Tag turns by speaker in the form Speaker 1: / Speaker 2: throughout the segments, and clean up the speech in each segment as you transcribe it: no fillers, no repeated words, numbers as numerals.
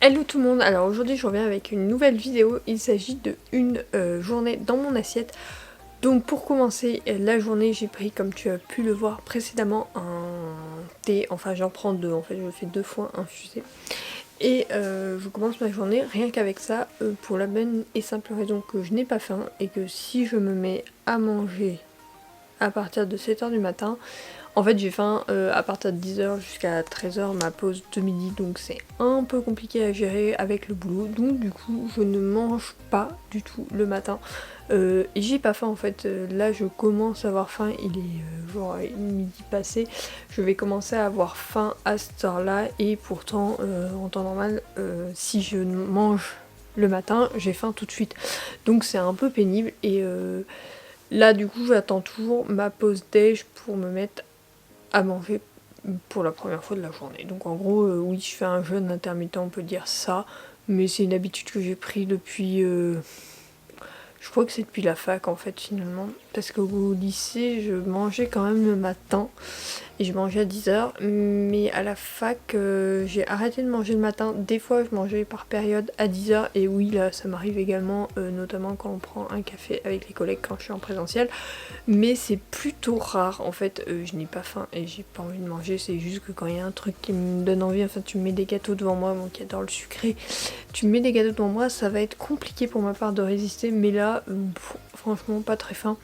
Speaker 1: Hello tout le monde, alors aujourd'hui je reviens avec une nouvelle vidéo, il s'agit de une journée dans mon assiette. Donc pour commencer la journée j'ai pris, comme tu as pu le voir précédemment, un thé, enfin j'en prends deux en fait, je le fais 2 fois infusé. Et je commence ma journée rien qu'avec ça, pour la bonne et simple raison que je n'ai pas faim et que si je me mets à manger à partir de 7h du matin, en fait j'ai faim à partir de 10h jusqu'à 13h, ma pause de midi, donc c'est un peu compliqué à gérer avec le boulot, donc du coup je ne mange pas du tout le matin. Et j'ai pas faim en fait, là je commence à avoir faim, il est genre midi passé, je vais commencer à avoir faim à cette heure là, et pourtant en temps normal si je mange le matin j'ai faim tout de suite, donc c'est un peu pénible. Et là du coup j'attends toujours ma pause déj pour me mettre à manger pour la première fois de la journée. Donc en gros oui, je fais un jeûne intermittent, on peut dire ça, mais c'est une habitude que j'ai pris depuis je crois que c'est depuis la fac en fait finalement, parce qu'au lycée je mangeais quand même le matin et je mangeais à 10h, mais à la fac j'ai arrêté de manger le matin. Des fois je mangeais par période à 10h, et oui là ça m'arrive également, notamment quand on prend un café avec les collègues quand je suis en présentiel, mais c'est plutôt rare en fait. Je n'ai pas faim et j'ai pas envie de manger, c'est juste que quand il y a un truc qui me donne envie, enfin tu me mets des gâteaux devant moi, moi qui adore le sucré, tu me mets des gâteaux devant moi, ça va être compliqué pour ma part de résister, mais là franchement pas très faim.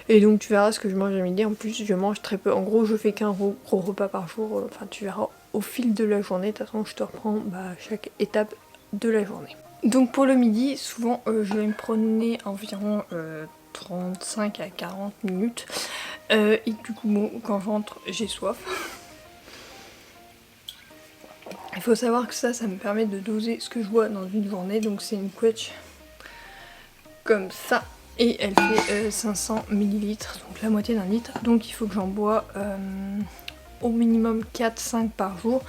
Speaker 1: Et donc tu verras ce que je mange à midi, en plus je mange très peu, en gros je fais qu'un gros repas par jour, enfin tu verras au fil de la journée, de toute façon je te reprends chaque étape de la journée. Donc pour le midi, souvent je vais me promener environ 35 à 40 minutes, et du coup bon, quand je rentre j'ai soif. Il faut savoir que ça me permet de doser ce que je bois dans une journée, donc c'est une quetch comme ça. Et elle fait 500 ml, donc la moitié d'un litre, donc il faut que j'en bois au minimum 4-5 par jour.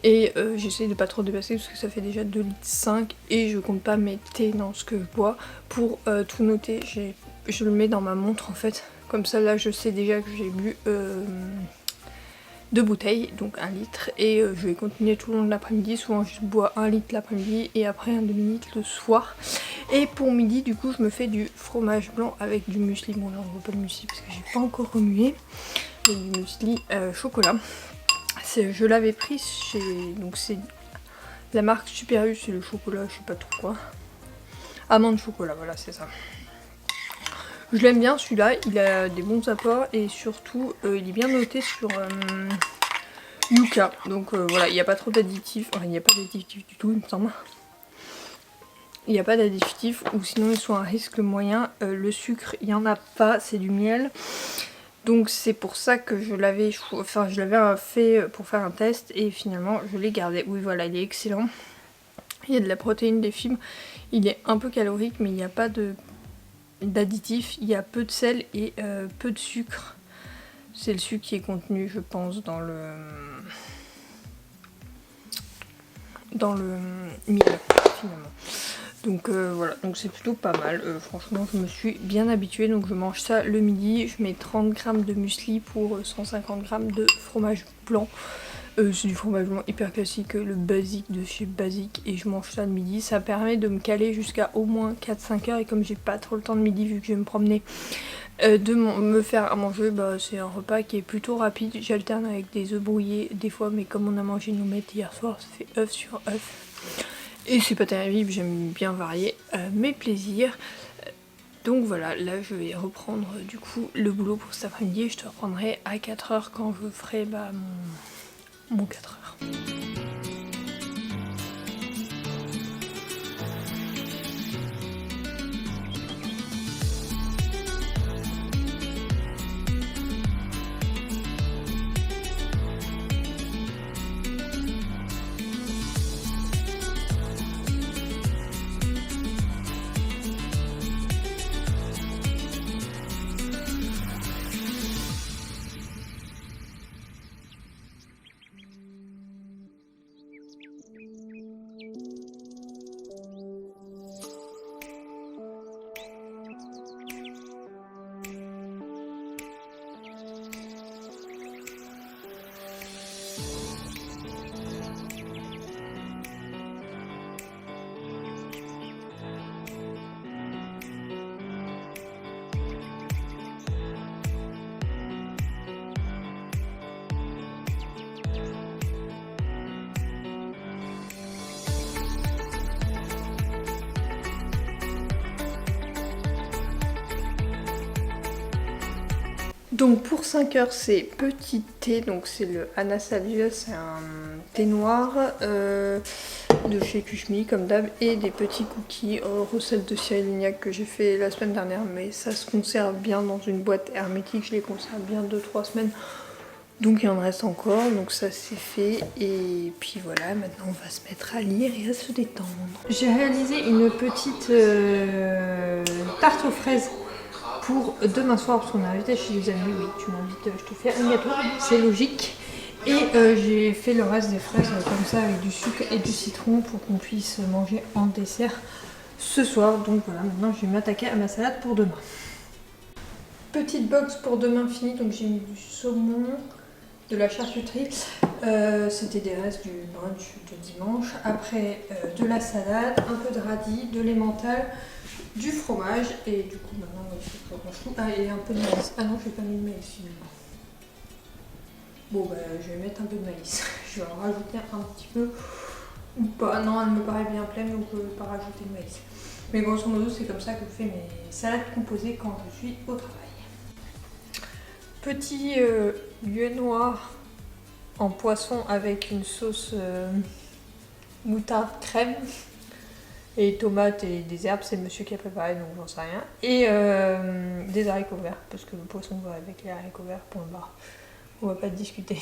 Speaker 1: Et j'essaie de pas trop dépasser parce que ça fait déjà 2,5 litres, et je compte pas mes thés dans ce que je bois. Pour tout noter, je le mets dans ma montre en fait, comme ça là je sais déjà que j'ai bu 2 bouteilles, donc 1 litre, et je vais continuer tout le long de l'après-midi. Souvent je bois 1 litre l'après-midi et après un demi-litre le soir. Et pour midi du coup je me fais du fromage blanc avec du muesli. Bon là on voit pas le muesli parce que j'ai pas encore remué, mais du muesli chocolat. Je l'avais pris chez, donc c'est la marque Super U, c'est le chocolat, je sais pas trop quoi, amande chocolat, voilà c'est ça. Je l'aime bien celui-là, il a des bons apports et surtout il est bien noté sur Yuka. Donc voilà, il n'y a pas trop d'additifs, enfin il n'y a pas d'additifs du tout il me semble. Il n'y a pas d'additifs, ou sinon ils sont à risque moyen. Le sucre, il n'y en a pas, c'est du miel. Donc c'est pour ça que je l'avais fait pour faire un test et finalement je l'ai gardé. Oui voilà, il est excellent. Il y a de la protéine, des fibres, il est un peu calorique mais il n'y a pas d'additifs, il y a peu de sel et peu de sucre. C'est le sucre qui est contenu je pense dans le miel finalement. Donc voilà, donc c'est plutôt pas mal, franchement je me suis bien habituée. Donc je mange ça le midi, je mets 30 g de muesli pour 150 g de fromage blanc. C'est du fromage blanc hyper classique, le basique de chez Basique, et je mange ça le midi. Ça permet de me caler jusqu'à au moins 4-5 heures, et comme j'ai pas trop le temps de midi vu que je vais me promener, de me faire à manger, c'est un repas qui est plutôt rapide. J'alterne avec des œufs brouillés des fois, mais comme on a mangé une omelette hier soir, ça fait œuf sur œuf. Et c'est pas terrible, j'aime bien varier mes plaisirs. Donc voilà, là je vais reprendre du coup le boulot pour cet après-midi, et je te reprendrai à 4h quand je ferai mon 4h. Donc pour 5 heures c'est petit thé, donc c'est le Anasalia, c'est un thé noir de chez Kushmi comme d'hab, et des petits cookies recette de Cyril Lignac que j'ai fait la semaine dernière, mais ça se conserve bien dans une boîte hermétique, je les conserve bien 2-3 semaines, donc il en reste encore, donc ça c'est fait, et puis voilà, maintenant on va se mettre à lire et à se détendre. J'ai réalisé une petite tarte aux fraises pour demain soir, parce qu'on est invité chez des amis. Oui, tu m'invites, je te fais un gâteau, c'est logique. Et j'ai fait le reste des fraises comme ça avec du sucre et du citron pour qu'on puisse manger en dessert ce soir. Donc voilà, maintenant je vais m'attaquer à ma salade pour demain. Petite box pour demain finie, donc j'ai mis du saumon, de la charcuterie, c'était des restes du brunch de dimanche. Après de la salade, un peu de radis, de l'emmental, du fromage, et du coup maintenant il faut que je range tout. Ah, et un peu de maïs. Ah non, je n'ai pas mis de maïs finalement. Bon bah je vais mettre un peu de maïs. Je vais en rajouter un petit peu ou pas. Non, elle me paraît bien pleine, donc je ne vais pas rajouter de maïs. Mais grosso modo c'est comme ça que je fais mes salades composées quand je suis au travail. Petit lieu noir en poisson avec une sauce moutarde crème. Et tomates et des herbes, c'est le monsieur qui a préparé, donc j'en sais rien. Et des haricots verts, parce que le poisson va avec les haricots verts, point barre. On va pas discuter.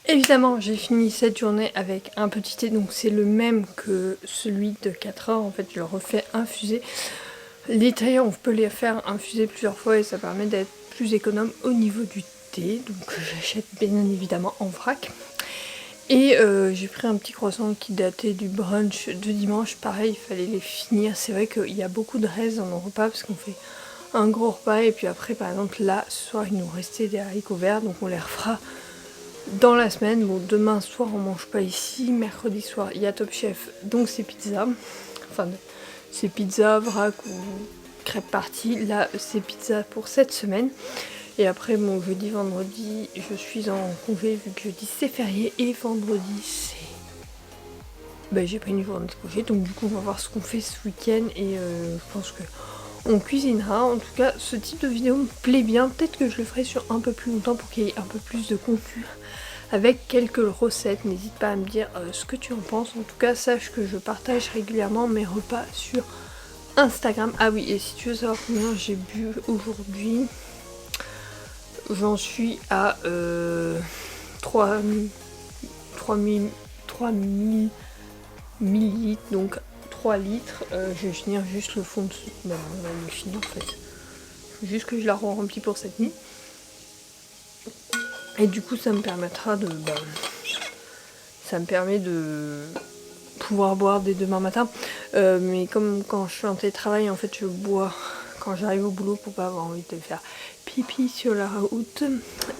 Speaker 1: Évidemment, j'ai fini cette journée avec un petit thé, donc c'est le même que celui de 4 heures. En fait, je le refais infuser. Les thés, on peut les faire infuser plusieurs fois et ça permet d'être plus économe au niveau du thé. Donc j'achète bien évidemment en vrac. Et j'ai pris un petit croissant qui datait du brunch de dimanche. Pareil, il fallait les finir. C'est vrai qu'il y a beaucoup de restes dans nos repas parce qu'on fait un gros repas. Et puis après, par exemple, là, ce soir, il nous restait des haricots verts. Donc on les refera dans la semaine. Bon, demain soir, on mange pas ici. Mercredi soir, il y a Top Chef. Donc c'est pizza. Enfin, c'est pizza, vrac ou crêpe partie. Là, c'est pizza pour cette semaine. Et après, bon, jeudi, vendredi, je suis en congé vu que jeudi c'est férié et vendredi c'est... Bah, j'ai pris une journée de congé, donc du coup on va voir ce qu'on fait ce week-end et je pense que on cuisinera. En tout cas, ce type de vidéo me plaît bien. Peut-être que je le ferai sur un peu plus longtemps pour qu'il y ait un peu plus de contenu avec quelques recettes. N'hésite pas à me dire ce que tu en penses. En tout cas, sache que je partage régulièrement mes repas sur Instagram. Ah oui, et si tu veux savoir combien j'ai bu aujourd'hui... J'en suis à 3000 millilitres, donc 3 litres. Je vais finir juste le fond de ce... Ben, on va le finir en fait. Juste que je la remplis pour cette nuit. Et du coup ça me permettra de... Ben, ça me permet de pouvoir boire dès demain matin. Mais comme quand je suis en télétravail, en fait je bois quand j'arrive au boulot pour pas avoir envie de faire pipi sur la route.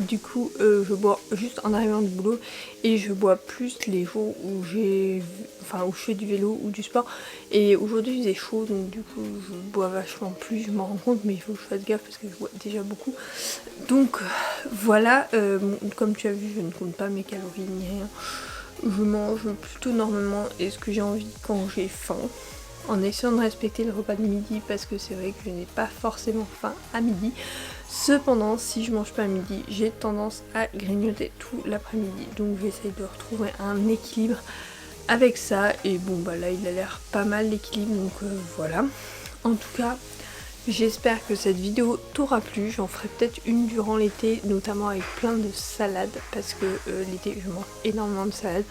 Speaker 1: Du coup je bois juste en arrivant du boulot et je bois plus les jours où je fais du vélo ou du sport. Et aujourd'hui il faisait chaud, donc du coup je bois vachement plus, je m'en rends compte, mais il faut que je fasse gaffe parce que je bois déjà beaucoup. Donc voilà, comme tu as vu, je ne compte pas mes calories ni rien. Je mange plutôt normalement et ce que j'ai envie quand j'ai faim, en essayant de respecter le repas de midi parce que c'est vrai que je n'ai pas forcément faim à midi. Cependant, si je mange pas à midi, j'ai tendance à grignoter tout l'après-midi. Donc j'essaye de retrouver un équilibre avec ça. Et bon bah là il a l'air pas mal l'équilibre, donc voilà. En tout cas, j'espère que cette vidéo t'aura plu. J'en ferai peut-être une durant l'été, notamment avec plein de salades, parce que l'été je mange énormément de salades.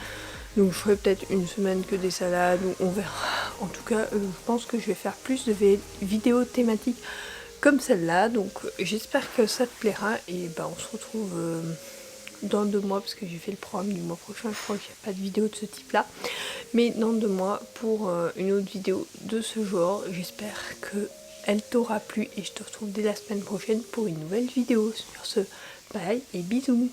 Speaker 1: Donc je ferai peut-être une semaine que des salades, ou on verra. En tout cas, je pense que je vais faire plus de vidéos thématiques comme celle-là. Donc j'espère que ça te plaira. Et bah on se retrouve dans 2 mois, parce que j'ai fait le programme du mois prochain. Je crois qu'il n'y a pas de vidéo de ce type-là. Mais dans 2 mois pour une autre vidéo de ce genre. J'espère que elle t'aura plu et je te retrouve dès la semaine prochaine pour une nouvelle vidéo. Sur ce, bye et bisous.